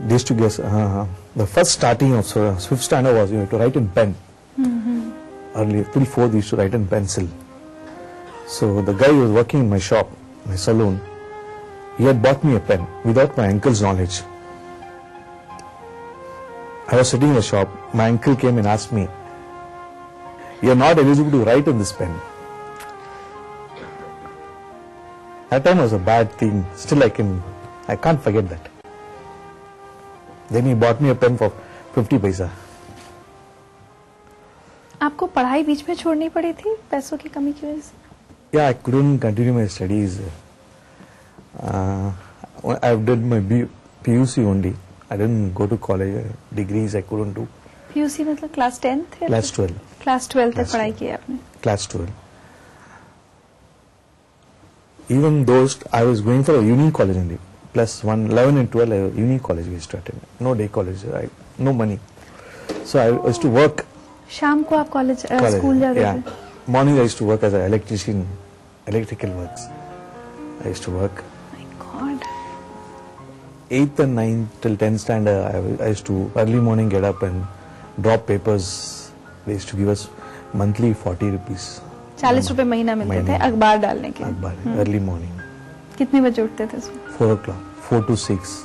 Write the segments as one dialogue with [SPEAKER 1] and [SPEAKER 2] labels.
[SPEAKER 1] They used to guess. The first starting of fifth standard was you have to write in pen. Earlier, till fourth, we used to write in pencil. So the guy who was working in my shop, my saloon, he had bought me a pen without my uncle's knowledge. I was sitting in the shop. My uncle came and asked me, "You are not eligible to write in this pen." That time was a bad thing. Still, I can't forget that. Then he bought me a pen for 50 paisa.
[SPEAKER 2] आपको पढ़ाई बीच में छोड़नी पड़ी थी पैसों की कमी की वजह से?
[SPEAKER 1] Yeah, I couldn't continue my studies. I did my PUC only. I didn't go to college. Degrees I couldn't do.
[SPEAKER 2] PUC मतलब क्लास 10th?
[SPEAKER 1] Class 12.
[SPEAKER 2] क्लास 12 तक पढ़ाई की आपने?
[SPEAKER 1] Class 12. Even those, I was going for a uni college only. Plus 1, 11 and 12, uni college we started. No day college, no money. So I used to work.
[SPEAKER 2] शाम को आप college school जाते थे?
[SPEAKER 1] Morning I used to work as an electrician, electrical works. I used to work.
[SPEAKER 2] My God.
[SPEAKER 1] 8th and 9th till 10th standard, I used to early morning get up and drop papers. They used to give us monthly 40 rupees.
[SPEAKER 2] 40 रुपए महीना मिलते थे अखबार डालने के?
[SPEAKER 1] अखबार, early morning.
[SPEAKER 2] कितने बजे उठते थे सुबह?
[SPEAKER 1] 4 o'clock, 4 to 6.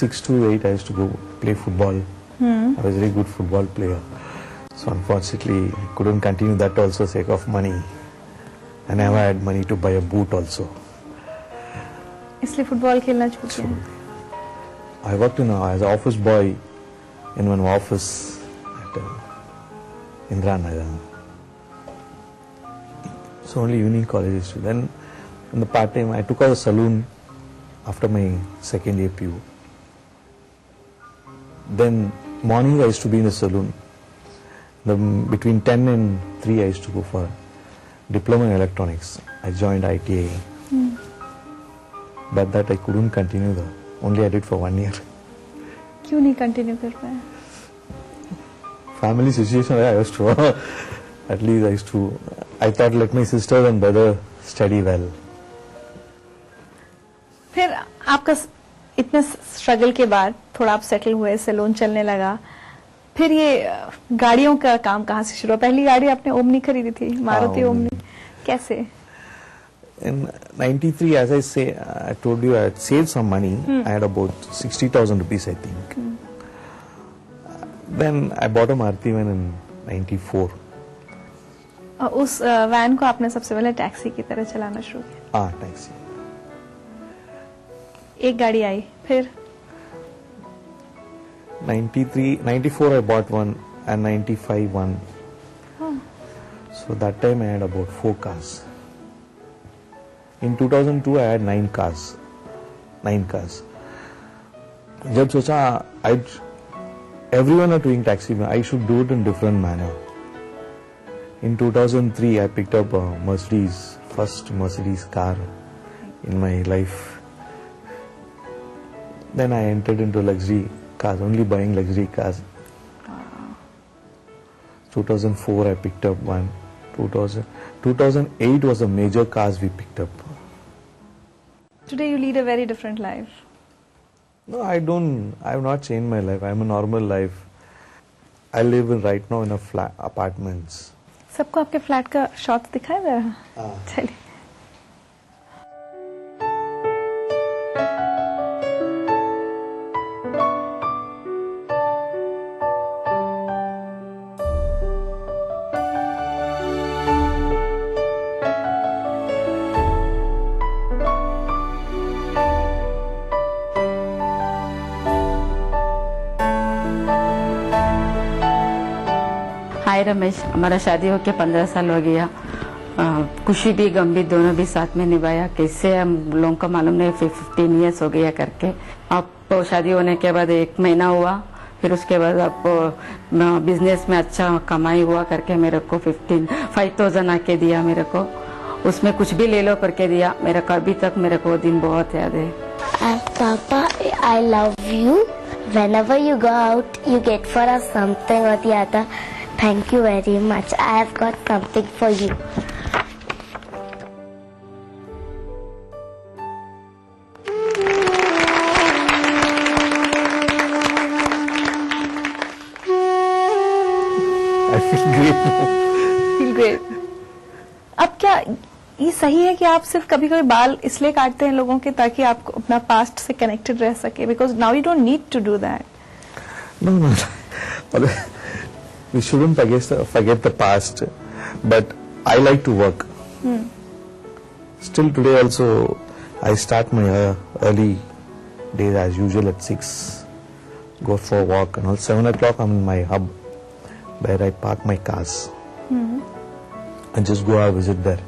[SPEAKER 1] 6 to 8 I used to go play football. I was a very good football player. So unfortunately, I couldn't continue that also sake of money. I never had money to buy a boot also.
[SPEAKER 2] इसलिए football खेलना छूट गया?
[SPEAKER 1] I worked as an office boy in one office at Indira Nagar. So only evening colleges. Then in the part time, I took out a saloon after my second year PU. Then morning I used to be in the saloon. Between 10 and 3 I used to go for diploma in electronics. I joined ITI. But that I couldn't continue though. Only I did for 1 year.
[SPEAKER 2] क्यों नहीं continue कर पाए?
[SPEAKER 1] Family situation I used to at least I thought let my sister and brother study well.
[SPEAKER 2] फिर आपका इतने struggle के बाद थोड़ा आप सेटल हुए, सैलून चलने लगा, फिर ये गाड़ियों का काम कहाँ से शुरू? पहली गाड़ी आपने ओमनी खरीदी थी, मारुति ओमनी, कैसे?
[SPEAKER 1] In 93, as I say, I told you I had saved some money. I had about 60,000 rupees, I think. Then I bought a Maruti van in 94.
[SPEAKER 2] उस वैन को आपने सबसे पहले टैक्सी की तरह चलाना शुरू किया?
[SPEAKER 1] हाँ, टैक्सी.
[SPEAKER 2] एक गाड़ी आई, फिर?
[SPEAKER 1] 94 I bought one and 95 one. So that time I had about 4 cars. In 2002 I had 9 cars. 9 cars. जब सोचा everyone are doing taxi, I should do it in different manner. In 2003 I picked up a Mercedes, first Mercedes car in my life. Then I entered into luxury cars, only buying luxury cars. 2004 I picked up one. 2008 was the major cars we picked up.
[SPEAKER 2] Today you lead a very different life.
[SPEAKER 1] No, I have not changed my life. I am a normal life. I live right now in a flat apartments.
[SPEAKER 2] सबको आपके flat का shots दिखाया जरा? चलिए.
[SPEAKER 3] हाय रमेश, हमारा शादी होके 15 साल हो गया. खुशी भी गम भी दोनों भी साथ में निभाया. कैसे हम लोगों को मालूम नहीं, 15 इयर्स हो गया करके. अब शादी होने के बाद 1 महीना हुआ, फिर उसके बाद अब बिजनेस में अच्छा कमाई हुआ करके मेरे को 5,000 आके दिया मेरे को. उसमें कुछ भी ले लो करके दिया. मेरे को अभी तक मेरे को दिन बहुत याद है.
[SPEAKER 4] Papa, I love you. Whenever you go out, you get for us something or the other. Thank you very much. I have got something for you.
[SPEAKER 2] Feel great. अब क्या ये सही है कि आप सिर्फ कभी कभी बाल इसलिए काटते हैं लोगों के ताकि आप अपना पास्ट से कनेक्टेड रह सके? Because now you don't need to do that.
[SPEAKER 1] No. We shouldn't forget the past, but I like to work. Still today also, I start my early days as usual at 6, go for a walk, and all 7 o'clock I'm in my hub where I park my cars and just go out visit there.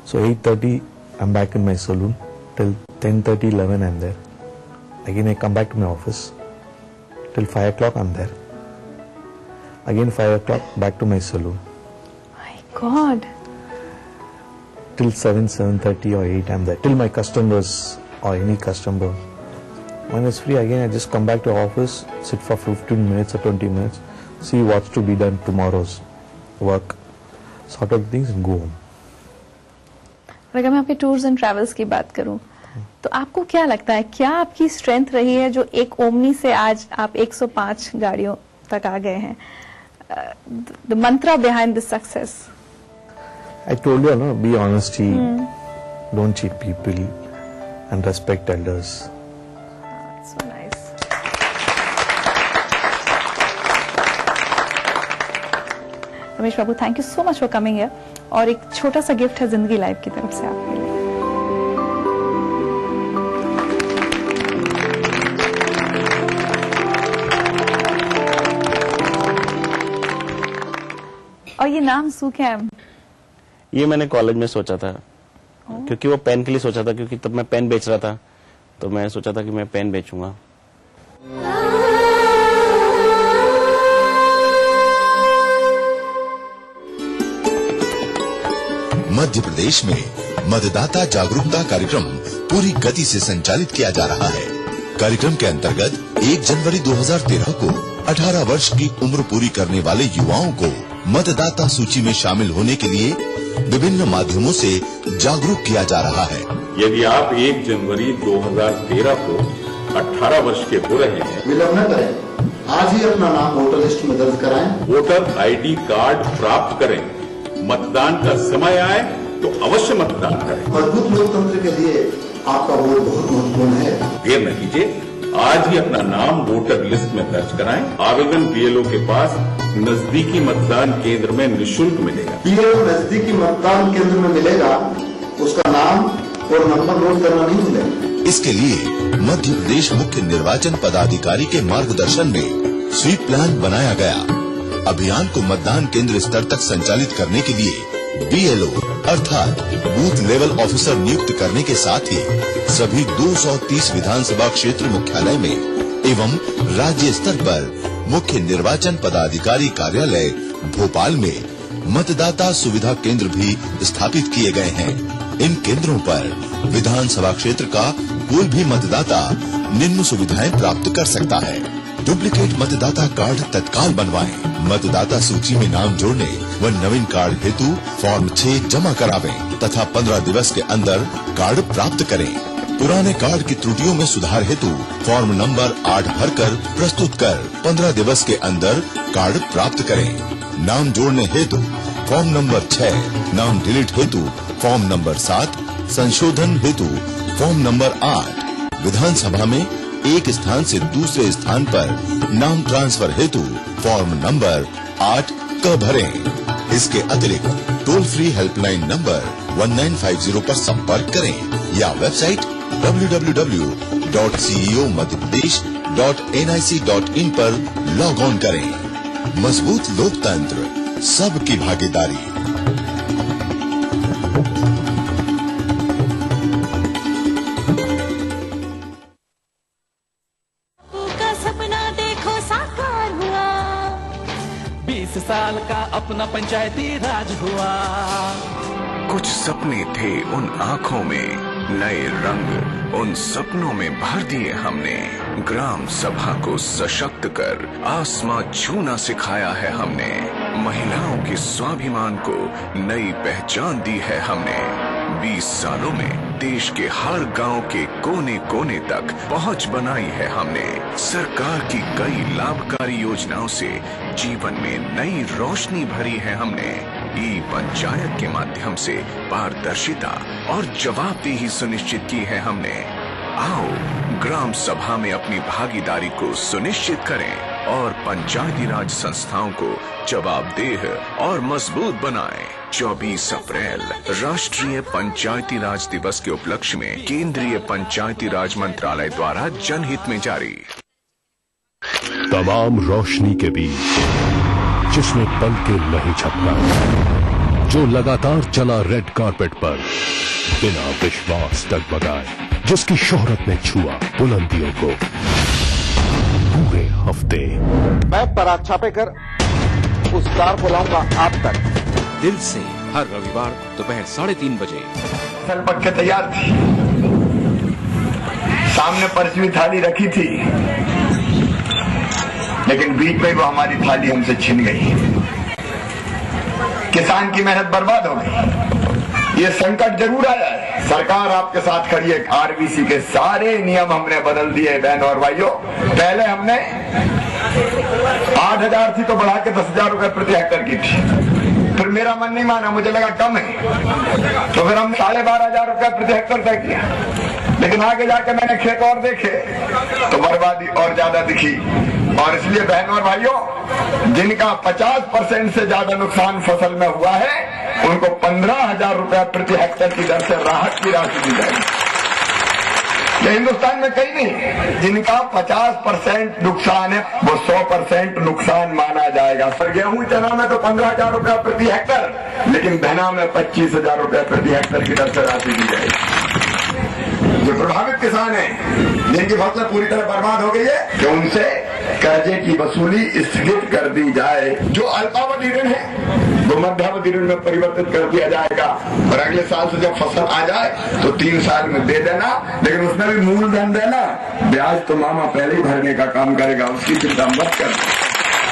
[SPEAKER 1] So 8:30 I'm back in my saloon till 10:30, 11 I'm there. Again I come back to my office till 5 o'clock I'm there. Again 5 o'clock back to my saloon.
[SPEAKER 2] My God.
[SPEAKER 1] Till 7, 7:30 or 8 I'm there. Till my customers or any customer. When it's free again I just come back to office, sit for 15 minutes or 20 minutes, see what's to be done tomorrow's work, sort of things and go home.
[SPEAKER 2] अगर मैं आपके tours and travels की बात करूं तो आपको क्या लगता है, क्या आपकी स्ट्रेंथ रही है जो एक ओमनी से आज आप 105 गाड़ियों तक आ गए हैं? The mantra behind this success.
[SPEAKER 1] I told you, no, be honesty, don't cheat people, and respect elders.
[SPEAKER 2] That's so nice. Ramesh Babu, thank you so much for coming here. और एक छोटा सा गिफ्ट है जिंदगी लाइफ की तरफ से आपके लिए। और ये नाम सूखैम,
[SPEAKER 5] ये मैंने कॉलेज में सोचा था, क्योंकि वो पेन के लिए सोचा था, क्योंकि तब मैं पेन बेच रहा था, तो मैं सोचा था कि मैं पेन बेचूंगा।
[SPEAKER 6] मध्य प्रदेश में मतदाता जागरूकता कार्यक्रम पूरी गति से संचालित किया जा रहा है। कार्यक्रम के अंतर्गत 1 जनवरी 2013 को 18 वर्ष की उम्र पूरी करने वाले युवाओं को मतदाता सूची में शामिल होने के लिए विभिन्न माध्यमों से जागरूक किया जा रहा है।
[SPEAKER 7] यदि आप 1 जनवरी 2013 को 18 वर्ष के हो रहे हैं,
[SPEAKER 8] विलंब न करें, आज ही अपना नाम वोटर लिस्ट में दर्ज कराएं।
[SPEAKER 7] वोटर आईडी कार्ड प्राप्त करें। मतदान का समय आए तो अवश्य मतदान करें।
[SPEAKER 8] मजबूत लोकतंत्र के लिए आपका वोट बहुत महत्वपूर्ण है।
[SPEAKER 7] देर न कीजिए, आज ही अपना नाम वोटर लिस्ट में दर्ज कराएं। आवेदन बीएलओ के पास नजदीकी मतदान केंद्र में निःशुल्क मिलेगा।
[SPEAKER 8] बीएलओ नजदीकी मतदान केंद्र में मिलेगा, उसका नाम और नंबर नोट करना नहीं भूलें।
[SPEAKER 6] इसके लिए मध्य प्रदेश मुख्य निर्वाचन पदाधिकारी के मार्गदर्शन में स्वीप प्लान बनाया गया। अभियान को मतदान केंद्र स्तर तक संचालित करने के लिए बीएलओ अर्थात बूथ लेवल ऑफिसर नियुक्त करने के साथ ही सभी 230 विधानसभा क्षेत्र मुख्यालय में एवं राज्य स्तर पर मुख्य निर्वाचन पदाधिकारी कार्यालय भोपाल में मतदाता सुविधा केंद्र भी स्थापित किए गए हैं। इन केंद्रों पर विधानसभा क्षेत्र का कोई भी मतदाता निम्न सुविधाएं प्राप्त कर सकता है। डुप्लीकेट मतदाता कार्ड तत्काल बनवाएं, मतदाता सूची में नाम जोड़ने व नवीन कार्ड हेतु फॉर्म 6 जमा करावें तथा 15 दिवस के अंदर कार्ड प्राप्त करें। पुराने कार्ड की त्रुटियों में सुधार हेतु फॉर्म नंबर 8 भरकर प्रस्तुत कर 15 दिवस के अंदर कार्ड प्राप्त करें। नाम जोड़ने हेतु फॉर्म नंबर 6, नाम डिलीट हेतु फॉर्म नंबर 7, संशोधन हेतु फॉर्म नंबर 8, विधानसभा में एक स्थान से दूसरे स्थान पर नाम ट्रांसफर हेतु फॉर्म नंबर 8 क भरें। इसके अतिरिक्त टोल फ्री हेल्पलाइन नंबर 1950 पर संपर्क करें या वेबसाइट www.ceomadhyapradesh.nic.in पर लॉग ऑन करें। मजबूत लोकतंत्र, सबकी भागीदारी।
[SPEAKER 9] साल का अपना पंचायती राज हुआ।
[SPEAKER 10] कुछ सपने थे उन आँखों में, नए रंग उन सपनों में भर दिए हमने। ग्राम सभा को सशक्त कर आसमां छूना सिखाया है हमने। महिलाओं के स्वाभिमान को नई पहचान दी है हमने। 20 सालों में देश के हर गांव के कोने कोने तक पहुंच बनाई है हमने। सरकार की कई लाभकारी योजनाओं से जीवन में नई रोशनी भरी है हमने। ई पंचायत के माध्यम से पारदर्शिता और जवाबदेही सुनिश्चित की है हमने। आओ ग्राम सभा में अपनी भागीदारी को सुनिश्चित करें और पंचायती राज संस्थाओं को जवाबदेह और मजबूत बनाएं। 24 अप्रैल राष्ट्रीय पंचायती राज दिवस के उपलक्ष्य में केंद्रीय पंचायती राज मंत्रालय द्वारा जनहित में जारी।
[SPEAKER 11] तमाम रोशनी के बीच जिसने पल के नहीं झपका, जो लगातार चला रेड कारपेट पर बिना विश्वास डगमगाए, जिसकी शोहरत ने छुआ बुलंदियों को पूरे हफ्ते।
[SPEAKER 12] मैं पराग छापेकर उस कार को लाऊंगा आप तक।
[SPEAKER 13] दिल से हर रविवार दोपहर 3:30 बजे।
[SPEAKER 14] फसल पक के तैयार थी, सामने परचवी थाली रखी थी, लेकिन बीच में वो हमारी थाली हमसे छिन गई। किसान की मेहनत बर्बाद हो गई। ये संकट जरूर आया है। सरकार आपके साथ खड़ी है। आरबीसी के सारे नियम हमने बदल दिए बहन और भाइयों। पहले हमने 8,000 थी तो बढ़ा के 10,000 रुपए प्रति हेक्टेयर की थी। फिर मेरा मन नहीं माना, मुझे लगा कम है, तो फिर हमने 12,500 रुपए प्रति हेक्टेयर तय किया। लेकिन आगे जाके मैंने खेत और देखे तो बर्बादी और ज्यादा दिखी। और इसलिए बहन और भाइयों, जिनका 50% से ज्यादा नुकसान फसल में हुआ है, उनको 15,000 रुपए प्रति हेक्टेयर की दर से राहत की राशि दी जाएगी। ये हिंदुस्तान में कहीं नहीं। जिनका 50% नुकसान है वो 100% नुकसान माना जाएगा। और गेहूं चना में तो 15,000 रुपए प्रति हेक्टेयर, लेकिन धना में 25,000 रुपए प्रति हेक्टेयर की दर से राशि दी जाएगी। जो प्रभावित किसान हैं, जिनकी फसल पूरी तरह बर्बाद हो गई है, कि उनसे कर्जे की वसूली स्थगित कर दी जाए। जो अल्पावधि ऋण है वो मध्यावधि ऋण में परिवर्तित कर दिया जाएगा। और अगले साल से जब फसल आ जाए तो 3 साल में दे देना, लेकिन उसमें भी मूलधन देना। ब्याज तो मामा पहले ही भरने का काम करेगा, उसकी चिंता मत करना।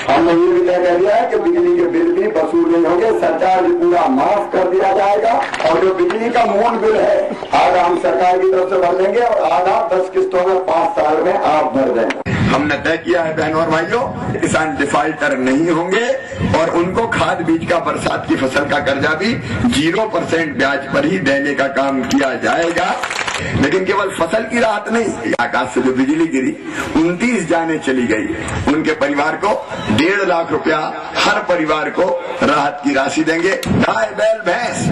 [SPEAKER 14] हमने ये भी तय कर दिया है कि बिजली के बिल भी वसूल नहीं होंगे, सरचार्ज पूरा माफ कर दिया जाएगा। और जो बिजली का मूल बिल है आधा हम सरकार की तरफ से भर देंगे और आधा 10 किस्तों में 5 साल में आप भर देंगे। हमने तय किया है बहनों और भाइयों, किसान डिफाल्टर नहीं होंगे और उनको खाद बीज का बरसात की फसल का कर्जा भी 0% ब्याज पर ही देने का काम किया जाएगा। लेकिन केवल फसल की राहत नहीं, आकाश से जो बिजली गिरी 29 जाने चली गई, उनके परिवार को 1.5 लाख रुपया हर परिवार को राहत की राशि देंगे। गाय बैल भैंस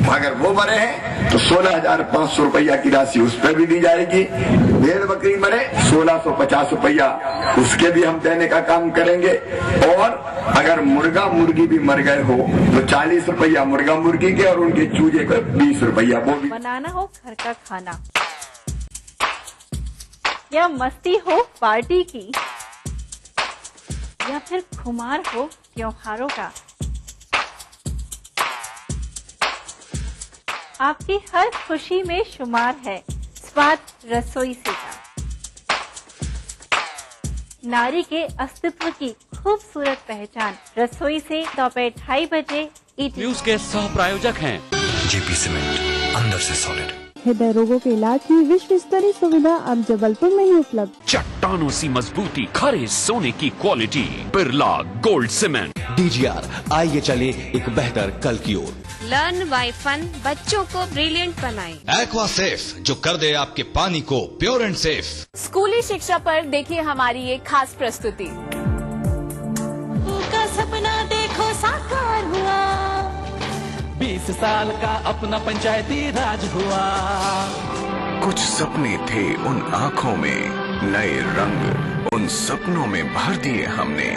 [SPEAKER 14] अगर वो मरे हैं तो 16,500 रुपया की राशि उस पर भी दी जाएगी। भेड़ बकरी मरे 1,650 रुपया उसके भी हम देने का काम करेंगे। और अगर मुर्गा मुर्गी भी मर गए हो तो 40 रुपया मुर्गा मुर्गी के और उनके चूजे को 20 रुपया। वो भी
[SPEAKER 2] बनाना हो घर का खाना या मस्ती हो पार्टी की या फिर खुमार हो त्योहारों का, आपकी हर खुशी में शुमार है स्वाद रसोई से का। नारी के अस्तित्व की खूबसूरत पहचान रसोई से दोपहर 2:30 बजे
[SPEAKER 9] न्यूज के सह प्रायोजक हैं
[SPEAKER 15] जेपी सीमेंट, अंदर से सॉलिड।
[SPEAKER 16] हृदय रोगों के इलाज की विश्व स्तरीय सुविधा अब जबलपुर में ही उपलब्ध।
[SPEAKER 9] चट्टानों सी मजबूती, खरे सोने की quality, Birla gold cement.
[SPEAKER 15] DGR, आइए चले एक बेहतर कल की ओर।
[SPEAKER 17] लर्न बाय फन, बच्चों को ब्रिलियंट बनाएं।
[SPEAKER 18] एक्वा सेफ, जो कर दे आपके पानी को प्योर एंड सेफ।
[SPEAKER 19] स्कूली शिक्षा पर देखिए हमारी एक खास प्रस्तुति।
[SPEAKER 20] का सपना देखो साकार हुआ,
[SPEAKER 9] 20 साल का अपना पंचायती राज हुआ।
[SPEAKER 10] कुछ सपने थे उन आँखों में, नए रंग उन सपनों में भर दिए हमने।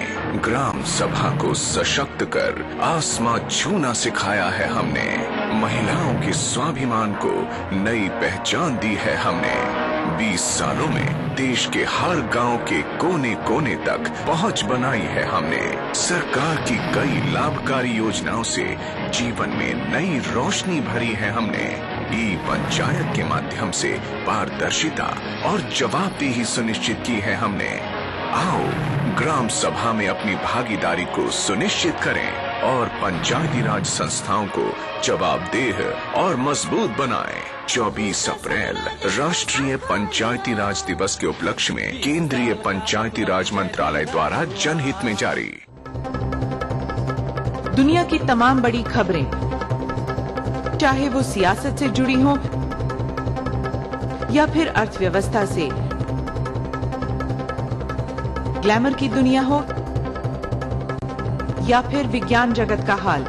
[SPEAKER 10] ग्राम सभा को सशक्त कर आसमां छूना सिखाया है हमने। महिलाओं के स्वाभिमान को नई पहचान दी है हमने। 20 सालों में देश के हर गांव के कोने कोने तक पहुंच बनाई है हमने। सरकार की कई लाभकारी योजनाओं से जीवन में नई रोशनी भरी है हमने। ई पंचायत के माध्यम से पारदर्शिता और जवाबदेही सुनिश्चित की है हमने। आओ ग्राम सभा में अपनी भागीदारी को सुनिश्चित करें और पंचायती राज संस्थाओं को जवाबदेह और मजबूत बनाएं। 24 अप्रैल राष्ट्रीय पंचायती राज दिवस के उपलक्ष्य में केंद्रीय पंचायती राज मंत्रालय द्वारा जनहित में जारी।
[SPEAKER 21] दुनिया की तमाम बड़ी खबरें, चाहे वो सियासत से जुड़ी हो या फिर अर्थव्यवस्था से, ग्लैमर की दुनिया हो या फिर विज्ञान जगत का हाल,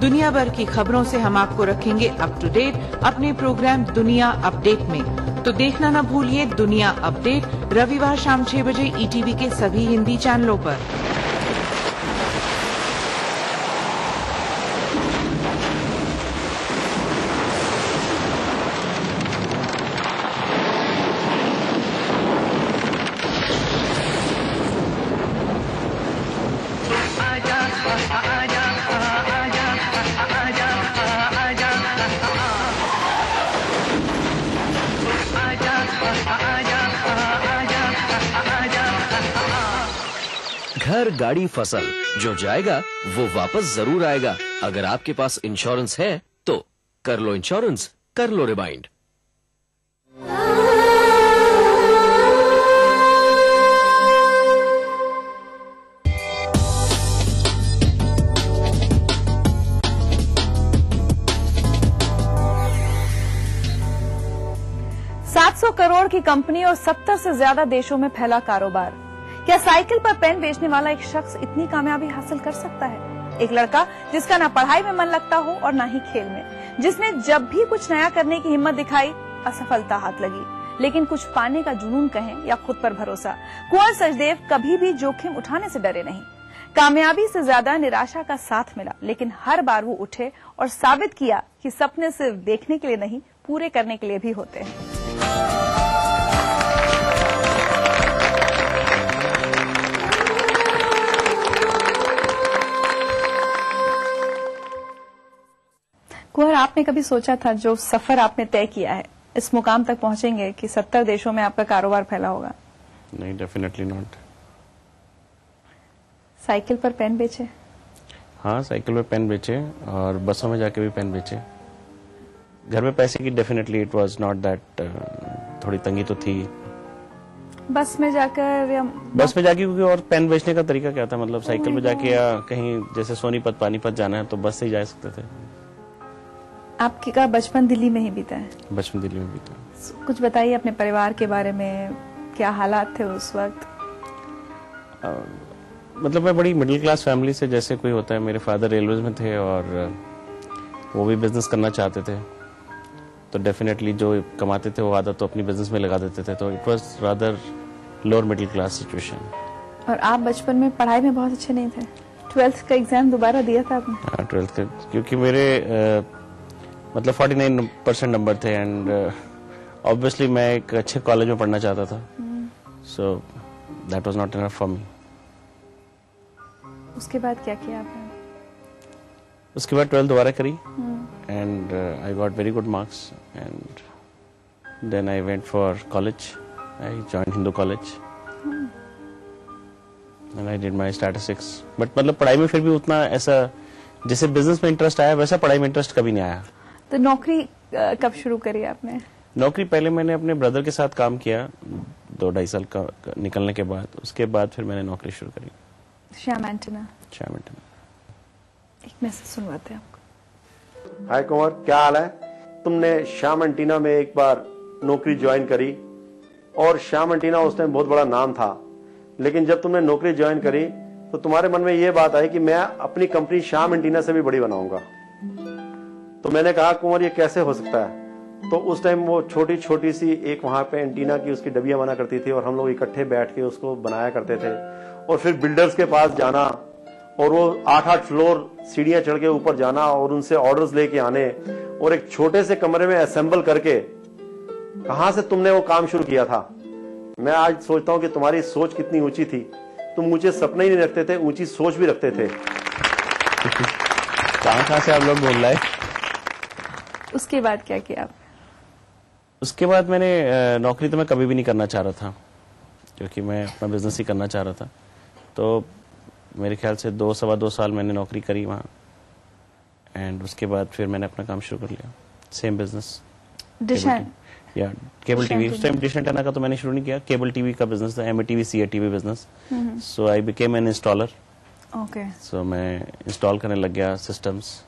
[SPEAKER 21] दुनिया भर की खबरों से हम आपको रखेंगे अप टू डेट अपने प्रोग्राम दुनिया अपडेट में। तो देखना न भूलिए दुनिया अपडेट रविवार शाम 6 बजे ईटीवी के सभी हिंदी चैनलों पर।
[SPEAKER 22] घर, गाड़ी, फसल, जो जाएगा वो वापस जरूर आएगा। अगर आपके पास इंश्योरेंस है तो कर लो इंश्योरेंस, कर लो रिमाइंड।
[SPEAKER 2] करोड़ की कंपनी और 70 से ज्यादा देशों में फैला कारोबार। क्या साइकिल पर पेन बेचने वाला एक शख्स इतनी कामयाबी हासिल कर सकता है? एक लड़का जिसका ना पढ़ाई में मन लगता हो और ना ही खेल में, जिसने जब भी कुछ नया करने की हिम्मत दिखाई असफलता हाथ लगी, लेकिन कुछ पाने का जुनून कहें या खुद पर भरोसा, कुंवर सचदेव कभी भी जोखिम उठाने से डरे नहीं। कामयाबी से ज्यादा निराशा का साथ मिला, लेकिन हर बार वो उठे और साबित किया कि सपने सिर्फ देखने के लिए नहीं, पूरे करने के लिए भी होते हैं। कुंवर, आपने कभी सोचा था जो सफर आपने तय किया है इस मुकाम तक पहुंचेंगे कि 70 देशों में आपका कारोबार फैला होगा?
[SPEAKER 5] नहीं, डेफिनेटली नॉट।
[SPEAKER 2] साइकिल पर पेन बेचे?
[SPEAKER 5] हाँ, साइकिल पे पेन बेचे और बसों में जाके भी पेन बेचे। घर में पैसे की definitely it was not that, थोड़ी तंगी तो थी।
[SPEAKER 2] बस में जाकर या
[SPEAKER 5] बस में जाके, क्योंकि और पेन बेचने का तरीका क्या था, मतलब साइकिल पे जाके या कहीं जैसे सोनीपत पानीपत जाना है तो बस से ही जा सकते थे।
[SPEAKER 2] आपकी का बचपन दिल्ली में ही बीता है?
[SPEAKER 5] बचपन दिल्ली में बीता।
[SPEAKER 2] कुछ बताइए अपने परिवार के बारे में, क्या हालात थे उस वक्त?
[SPEAKER 5] मतलब मैं बड़ी मिडिल क्लास फैमिली से जैसे कोई होता है। मेरे फादर रेलवेज में थे और वो भी बिजनेस करना चाहते थे, तो डेफिनेटली जो कमाते थे वो आधा तो अपनी बिजनेस में लगा देते थे, तो it was rather lower middle class situation.
[SPEAKER 2] और आप बचपन में पढ़ाई में बहुत अच्छे नहीं थे? 12th का एग्जाम दोबारा दिया था आपने?
[SPEAKER 5] हाँ, 12th का, क्योंकि मेरे मतलब 49% नंबर थे एंड ऑब्वियसली मैं एक अच्छे कॉलेज में पढ़ना चाहता था, so that was not enough for me.
[SPEAKER 2] उसके बाद क्या किया आपने?
[SPEAKER 5] उसके बाद 12th दोबारा करी and I got very good marks and then I went for college. I joined Hindu college and I did my statistics. But मतलब पढ़ाई में फिर भी उतना ऐसा, जैसे बिजनेस में इंटरेस्ट आया वैसा पढ़ाई में इंटरेस्ट कभी नहीं आया।
[SPEAKER 2] तो नौकरी कब शुरू करी आपने?
[SPEAKER 5] नौकरी पहले मैंने अपने ब्रदर के साथ काम किया 2-2.5 साल का निकलने के बाद, उसके बाद फिर मैंने नौकरी शुरू करी।
[SPEAKER 2] श्याम एंटेना।
[SPEAKER 5] श्याम एंटेना।
[SPEAKER 2] एक मैसेज सुनवाते हैं आपको।
[SPEAKER 23] हाय कुंवर, क्या हाल है? तुमने श्याम एंटीना में एक बार नौकरी ज्वाइन करी और श्याम एंटीना उस टाइम बहुत बड़ा नाम था, लेकिन जब तुमने नौकरी ज्वाइन करी तो तुम्हारे मन में ये बात आई कि मैं अपनी कंपनी श्याम एंटीना से भी बड़ी बनाऊंगा। तो मैंने कहा कुंवर ये कैसे हो सकता है? तो उस टाइम वो छोटी छोटी सी एक वहां पे एंटीना की उसकी डबियां बना करती थी और हम लोग इकट्ठे बैठ के उसको बनाया करते थे, और फिर बिल्डर्स के पास जाना और वो 8-8 फ्लोर सीढ़ियां चढ़ के ऊपर जाना और उनसे ऑर्डर्स लेके आने और एक छोटे से कमरे में असेंबल करके। कहां से तुमने वो काम शुरू किया था? मैं आज सोचता हूं कि तुम्हारी सोच कितनी ऊंची थी। तुम ऊंचे सपने ही नहीं रखते थे, ऊंची सोच भी रखते थे।
[SPEAKER 5] कहां से आप लोग बोल रहे हैं?
[SPEAKER 2] उसके बाद क्या किया आप?
[SPEAKER 5] उसके बाद मैंने नौकरी तो मैं कभी भी नहीं करना चाह रहा था, क्योंकि मैं अपना बिजनेस ही करना चाह रहा था। तो मेरे ख्याल से 2-2.25 साल मैंने नौकरी करी वहाँ, एंड उसके बाद फिर मैंने अपना काम शुरू कर लिया, सेम बिजनेस, या केबल टीवी। उस टाइम डिश एंटेना का तो मैंने शुरू नहीं किया, केबल टीवी का बिजनेस था, MATV CATV business. So I became an installer.
[SPEAKER 2] Okay,
[SPEAKER 5] so मैं इंस्टॉल करने लग गया सिस्टम्स।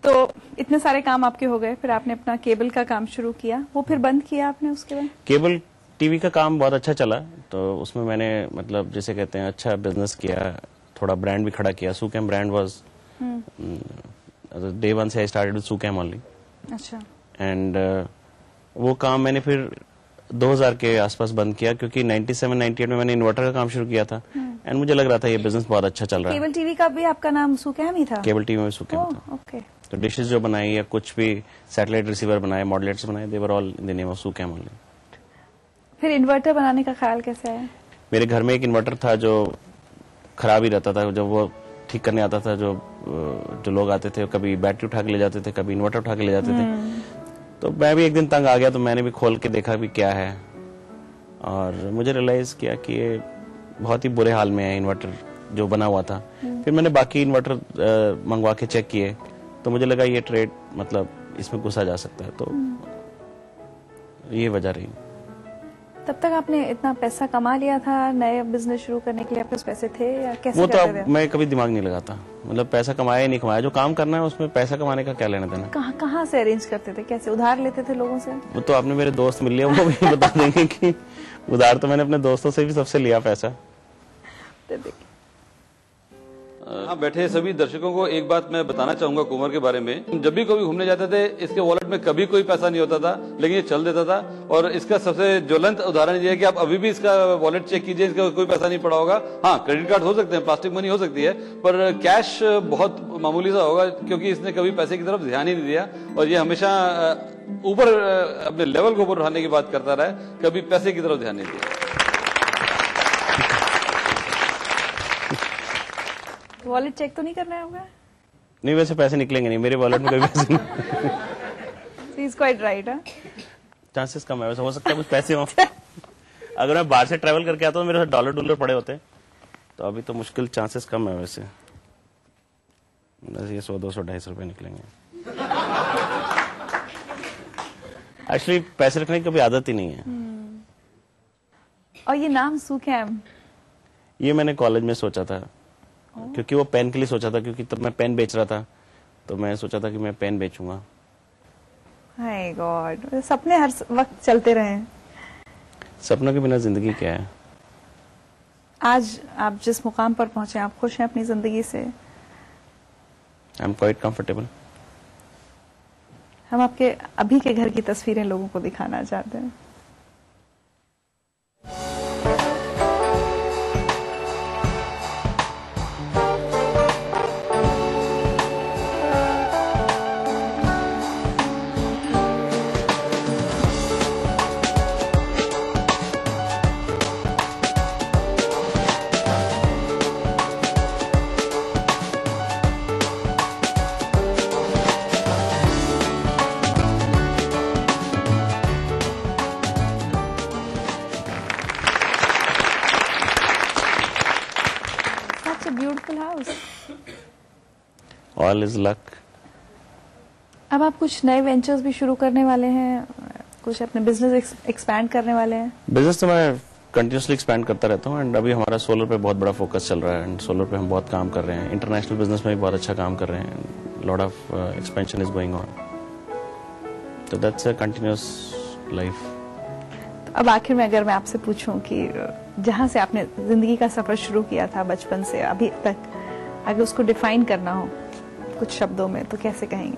[SPEAKER 2] तो इतने सारे काम आपके हो गए, फिर आपने अपना केबल का काम शुरू किया, वो फिर बंद किया आपने उसके बाद?
[SPEAKER 5] केबल टीवी का काम बहुत अच्छा चला, तो उसमें मैंने मतलब जैसे कहते हैं अच्छा बिजनेस किया, थोड़ा ब्रांड भी खड़ा किया। Su-Kam brand was day one से I started with Su-Kam only.
[SPEAKER 2] अच्छा।
[SPEAKER 5] एंड वो काम मैंने फिर 2000 के आसपास बंद किया, क्योंकि 97-98 में मैंने इन्वर्टर का काम शुरू किया था, एंड मुझे लग रहा था ये बिजनेस बहुत अच्छा चल रहा है।
[SPEAKER 2] केबल टीवी का भी आपका नाम सुकैम ही था?
[SPEAKER 5] केबल टीवी में सुकैम था।
[SPEAKER 2] ओके।
[SPEAKER 5] तो डिशेस जो बनाई या कुछ भी सैटेलाइट रिसीवर बनाए, मॉडलेट्स बनाए, they were all in the name of Sukam only.
[SPEAKER 2] फिर इन्वर्टर बनाने का ख्याल कैसे आया?
[SPEAKER 5] मेरे घर में एक इन्वर्टर था जो खराब ही रहता था, जब वो ठीक करने आता था, जो लोग आते थे कभी बैटरी उठा के ले जाते थे, कभी इन्वर्टर उठा के ले जाते थे। तो मैं भी एक दिन तंग आ गया, तो मैंने भी खोल के देखा भी क्या है, और मुझे रियलाइज किया कि ये बहुत ही बुरे हाल में है इन्वर्टर जो बना हुआ था। फिर मैंने बाकी इन्वर्टर मंगवा के चेक किए, तो मुझे लगा ये ट्रेड मतलब इसमें घुसा जा सकता है, तो ये वजह रही।
[SPEAKER 2] तब तक आपने इतना पैसा कमा लिया था नए बिजनेस शुरू करने के लिए, आपके पास पैसे थे या कैसे?
[SPEAKER 5] वो तो अब मैं कभी दिमाग नहीं लगाता, मतलब पैसा कमाया या नहीं कमाया, जो काम करना है उसमें पैसा कमाने का क्या लेना देना। कहाँ
[SPEAKER 2] से अरेंज करते थे, कैसे उधार लेते थे लोगों से?
[SPEAKER 5] वो तो आपने मेरे दोस्त मिल लिया, वो भी बता देंगे कि उधार तो मैंने अपने दोस्तों से भी सबसे लिया पैसा।
[SPEAKER 1] हाँ, बैठे सभी दर्शकों को एक बात मैं बताना चाहूंगा कुंवर के बारे में। जब भी कभी घूमने जाते थे, इसके वॉलेट में कभी कोई पैसा नहीं होता था, लेकिन ये चल देता था। और इसका सबसे ज्वलंत उदाहरण ये है कि आप अभी भी इसका वॉलेट चेक कीजिए, इसका कोई पैसा नहीं पड़ा होगा। हाँ, क्रेडिट कार्ड हो सकते हैं, प्लास्टिक मनी हो सकती है, पर कैश बहुत मामूली सा होगा, क्योंकि इसने कभी पैसे की तरफ ध्यान ही नहीं दिया, और ये हमेशा ऊपर अपने लेवल को ऊपर उठाने की बात करता रहा है, कभी पैसे की तरफ ध्यान नहीं दिया।
[SPEAKER 2] वॉलेट चेक तो नहीं करना है होगा?
[SPEAKER 5] नहीं, वैसे पैसे निकलेंगे नहीं मेरे वॉलेट में, कोई पैसे नहीं।
[SPEAKER 2] He's quite right, huh?
[SPEAKER 5] Chances कम है, वैसे हो सकता है कुछ पैसे हो। अगर मैं बाहर से ट्रैवल करके आता हूँ, मेरे साथ डॉलर पड़े होते, तो अभी तो मुश्किल, चांसेस कम है वैसे। ये 100, 200, 250 रुपए निकलेंगे। एक्चुअली पैसे रखने की कभी आदत ही नहीं है।
[SPEAKER 2] और ये नाम सुकैम,
[SPEAKER 5] ये मैंने कॉलेज में सोचा था, क्योंकि वो पेन के लिए सोचा था, क्योंकि तब मैं पेन बेच रहा था, तो मैं सोचा था कि मैं पेन बेचूंगा।
[SPEAKER 2] हाय गॉड, सपने हर वक्त चलते रहे।
[SPEAKER 5] सपनों के बिना जिंदगी क्या है?
[SPEAKER 2] आज आप जिस मुकाम पर पहुंचे, आप खुश हैं अपनी जिंदगी से?
[SPEAKER 5] I am quite comfortable.
[SPEAKER 2] हम आपके अभी के घर की तस्वीरें लोगों को दिखाना चाहते हैं।
[SPEAKER 5] All is luck.
[SPEAKER 2] अब आप कुछ नए वेंचर्स भी शुरू करने वाले हैं, कुछ अपने बिजनेस एक्सपैंड करने वाले हैं?
[SPEAKER 5] बिजनेस तो मैं कंटिन्यूसली एक्सपैंड करता रहता हूँ, एंड अभी हमारा सोलर पे बहुत बड़ा फोकस चल रहा है, एंड सोलर पे हम बहुत काम कर रहे हैं। इंटरनेशनल बिजनेस में भी बहुत अच्छा काम कर रहे हैं, lot of expansion is going on, तो दैट्स अ कंटिन्यूअस लाइफ।
[SPEAKER 2] अब आखिर में अगर मैं आपसे पूछूं कि जहां से आपने जिंदगी का सफर शुरू किया था बचपन से अभी तक, अगर उसको डिफाइन करना हो कुछ शब्दों में, तो कैसे कहेंगे?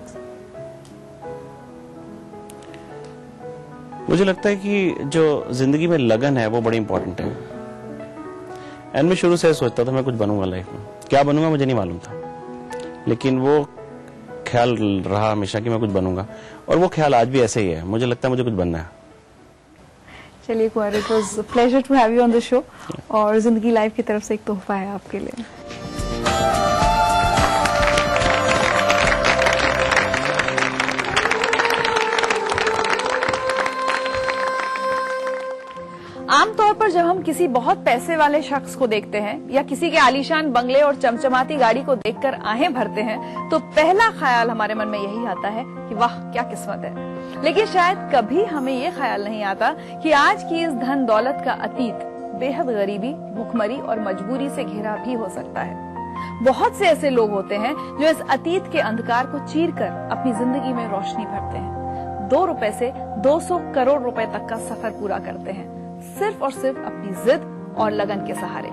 [SPEAKER 5] मुझे लगता है कि जो जिंदगी में लगन है वो बड़ी इंपॉर्टेंट है। एंड मैं शुरू से सोचता था मैं कुछ बनूंगा लाइफ में, क्या बनूंगा मुझे नहीं मालूम था, लेकिन वो ख्याल रहा हमेशा कि मैं कुछ बनूंगा, और वो ख्याल आज भी ऐसे ही है। मुझे लगता है मुझे कुछ बनना है।
[SPEAKER 2] चलिए Kunwar, it was pleasure to have you on the show, और जिंदगी लाइफ की तरफ से एक तोहफा है आपके लिए।
[SPEAKER 19] आम
[SPEAKER 2] आमतौर पर जब हम किसी बहुत पैसे वाले शख्स को देखते हैं या किसी के आलीशान बंगले और चमचमाती गाड़ी को देखकर आहें भरते हैं तो पहला ख्याल हमारे मन में यही आता है कि वाह क्या किस्मत है। लेकिन शायद कभी हमें ये ख्याल नहीं आता कि आज की इस धन दौलत का अतीत बेहद गरीबी, भुखमरी और मजबूरी से घिरा भी हो सकता है। बहुत से ऐसे लोग होते हैं जो इस अतीत के अंधकार को चीरकर अपनी जिंदगी में रोशनी भरते हैं। 2 रुपए से 200 करोड़ रुपए तक का सफर पूरा करते हैं, सिर्फ और सिर्फ अपनी जिद और लगन के सहारे।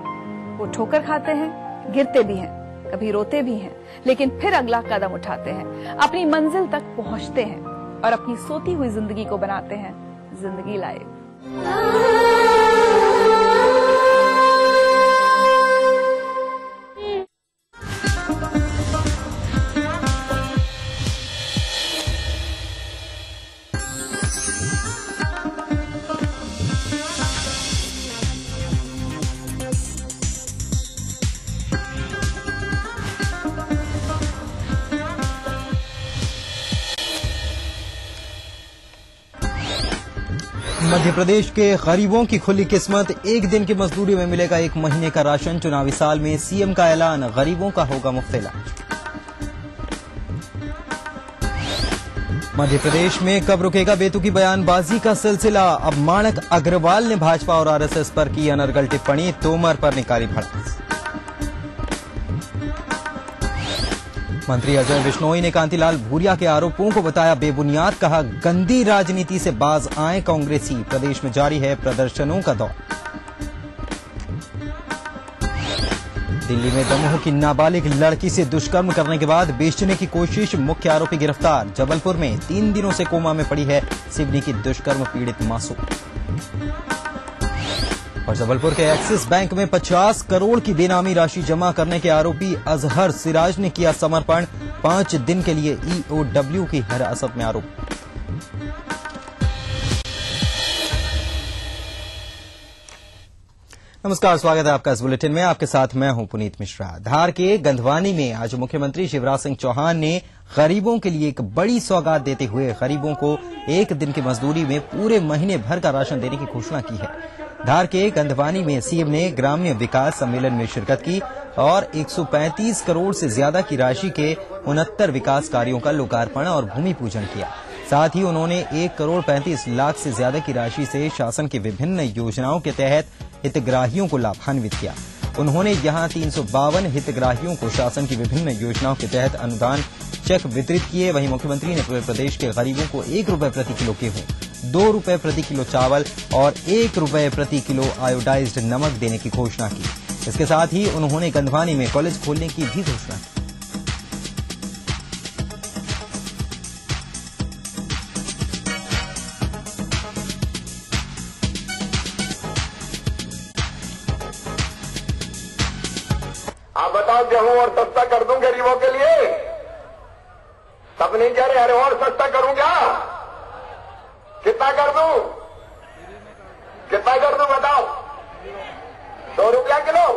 [SPEAKER 2] वो ठोकर खाते हैं, गिरते भी हैं, कभी रोते भी हैं, लेकिन फिर अगला कदम उठाते हैं, अपनी मंजिल तक पहुंचते हैं और अपनी सोती हुई जिंदगी को बनाते हैं जिंदगी लायक।
[SPEAKER 3] मध्य प्रदेश के गरीबों की खुली किस्मत, एक दिन की मजदूरी में मिलेगा 1 महीने का राशन। चुनावी साल में सीएम का ऐलान, गरीबों का होगा मुफ्त इलाज। मध्य प्रदेश में कब रुकेगा बेतुकी बयानबाजी का सिलसिला, अब माणक अग्रवाल ने भाजपा और आरएसएस पर की अनर्गल टिप्पणी, तोमर पर निकाली भड़ास। मंत्री अजय विश्नोई ने कांतिलाल भूरिया के आरोपों को बताया बेबुनियाद, कहा गंदी राजनीति से बाज आए कांग्रेसी। प्रदेश में जारी है प्रदर्शनों का दौर। दिल्ली में दमोह की नाबालिग लड़की से दुष्कर्म करने के बाद बेचने की कोशिश, मुख्य आरोपी गिरफ्तार। जबलपुर में 3 दिनों से कोमा में पड़ी है सिवनी की दुष्कर्म पीड़ित मासूम। और जबलपुर के एक्सिस बैंक में 50 करोड़ की बेनामी राशि जमा करने के आरोपी अजहर सिराज ने किया समर्पण, 5 दिन के लिए ईओडब्ल्यू की हिरासत में आरोप। नमस्कार, स्वागत है आपका इस बुलेटिन में। आपके साथ मैं हूं पुनीत मिश्रा। धार के गंधवानी में आज मुख्यमंत्री शिवराज सिंह चौहान ने गरीबों के लिए एक बड़ी सौगात देते हुए गरीबों को 1 दिन की मजदूरी में पूरे महीने भर का राशन देने की घोषणा की है। धार के गंधवानी में सीएम ने ग्राम्य विकास सम्मेलन में शिरकत की और 135 करोड़ से ज्यादा की राशि के 69 विकास कार्यों का लोकार्पण और भूमि पूजन किया। साथ ही उन्होंने 1 करोड़ 35 लाख से ज्यादा की राशि से शासन की विभिन्न योजनाओं के तहत हितग्राहियों को लाभान्वित किया। उन्होंने यहां 352 हितग्राहियों को शासन की विभिन्न योजनाओं के तहत अनुदान चेक वितरित किए। वहीं मुख्यमंत्री ने पूरे प्रदेश के गरीबों को 1 रुपए प्रति किलो गेहूं, 2 रुपए प्रति किलो चावल और 1 रुपए प्रति किलो आयोडाइज्ड नमक देने की घोषणा की। इसके साथ ही उन्होंने गंधवानी में कॉलेज खोलने की भी घोषणा की।
[SPEAKER 14] आप बताओ, गेहूं और सस्ता कर दूं गरीबों के लिए? सब नहीं कह रहे, अरे और सस्ता करूं क्या? कितना कर दूं? कितना कर दूं बताओ? 100 रुपया किलो?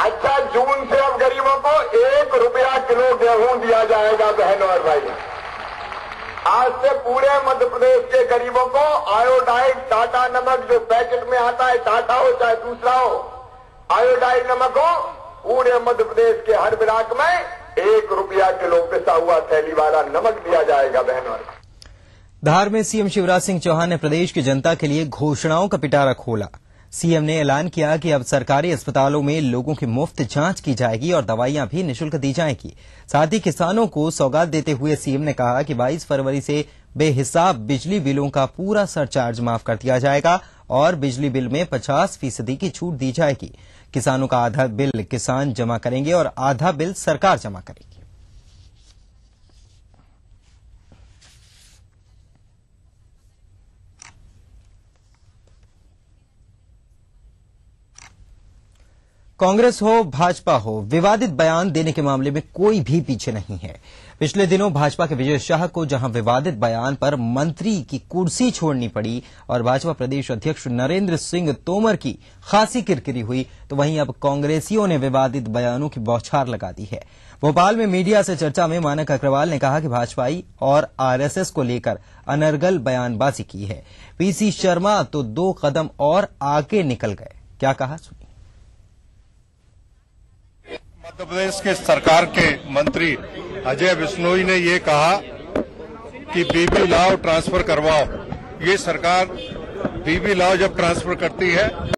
[SPEAKER 14] अच्छा, जून से अब गरीबों को 1 रुपया किलो गेहूं दिया जाएगा बहनों और भाई। आज से पूरे मध्य प्रदेश के गरीबों को आयोडाइड टाटा नमक जो पैकेट में आता है, टाटा हो चाहे दूसरा हो, आयोडाइड नमक हो, पूरे मध्य प्रदेश के हर ब्लॉक में 1 रुपया किलो पिसा हुआ थैली वाला नमक दिया जाएगा बहनों।
[SPEAKER 3] धार में सीएम शिवराज सिंह चौहान ने प्रदेश की जनता के लिए घोषणाओं का पिटारा खोला। सीएम ने ऐलान किया कि अब सरकारी अस्पतालों में लोगों की मुफ्त जांच की जाएगी और दवाइयां भी निःशुल्क दी जाएगी। साथ ही किसानों को सौगात देते हुए सीएम ने कहा कि 22 फरवरी से बेहिसाब बिजली बिलों का पूरा सरचार्ज माफ कर दिया जाएगा और बिजली बिल में 50% की छूट दी जाएगी। किसानों का आधा बिल किसान जमा करेंगे और आधा बिल सरकार जमा करेगी। कांग्रेस हो भाजपा हो, विवादित बयान देने के मामले में कोई भी पीछे नहीं है। पिछले दिनों भाजपा के विजय शाह को जहां विवादित बयान पर मंत्री की कुर्सी छोड़नी पड़ी और भाजपा प्रदेश अध्यक्ष नरेंद्र सिंह तोमर की खासी किरकिरी हुई, तो वहीं अब कांग्रेसियों ने विवादित बयानों की बौछार लगा दी है। भोपाल में मीडिया से चर्चा में मानक अग्रवाल ने कहा कि भाजपाई और आरएसएस को लेकर अनर्गल बयानबाजी की है। पीसी शर्मा तो 2 कदम और आगे निकल गए। क्या कहा सुनिए।
[SPEAKER 4] मध्य प्रदेश के सरकार के मंत्री अजय बिश्नोई ने ये कहा कि बीबी लाओ ट्रांसफर करवाओ। ये सरकार बीबी लाओ जब ट्रांसफर करती है